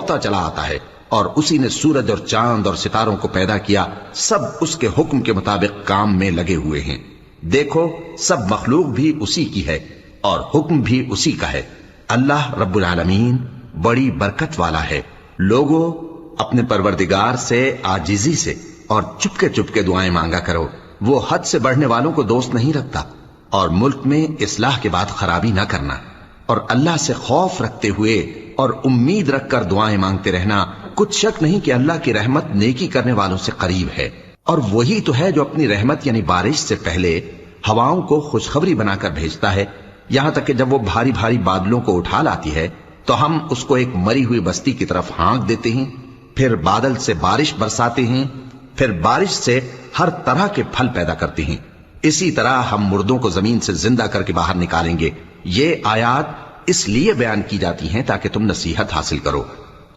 دوڑتا چلا آتا ہے، اور اسی نے سورج اور چاند اور ستاروں کو پیدا کیا، سب اس کے حکم کے مطابق کام میں لگے ہوئے ہیں۔ دیکھو سب مخلوق بھی اسی کی ہے اور حکم بھی اسی کا ہے۔ اللہ رب العالمین بڑی برکت والا ہے۔ لوگوں اپنے پروردگار سے عاجزی سے اور چپکے چپکے دعائیں مانگا کرو، وہ حد سے بڑھنے والوں کو دوست نہیں رکھتا، اور ملک میں اصلاح کے بعد خرابی نہ کرنا، اور اللہ سے خوف رکھتے ہوئے اور امید رکھ کر دعائیں مانگتے رہنا۔ کچھ شک نہیں کہ اللہ کی رحمت نیکی کرنے والوں سے قریب ہے، اور وہی تو ہے جو اپنی رحمت یعنی بارش سے پہلے ہواؤں کو خوشخبری بنا کر بھیجتا ہے، یہاں تک کہ جب وہ بھاری بھاری بادلوں کو اٹھا لاتی ہے تو ہم اس کو ایک مری ہوئی بستی کی طرف ہانک دیتے ہیں، پھر بادل سے بارش برساتے ہیں، پھر بارش سے ہر طرح کے پھل پیدا کرتے ہیں۔ اسی طرح ہم مردوں کو زمین سے زندہ کر کے باہر نکالیں گے۔ یہ آیات اس لیے بیان کی جاتی ہیں تاکہ تم نصیحت حاصل کرو۔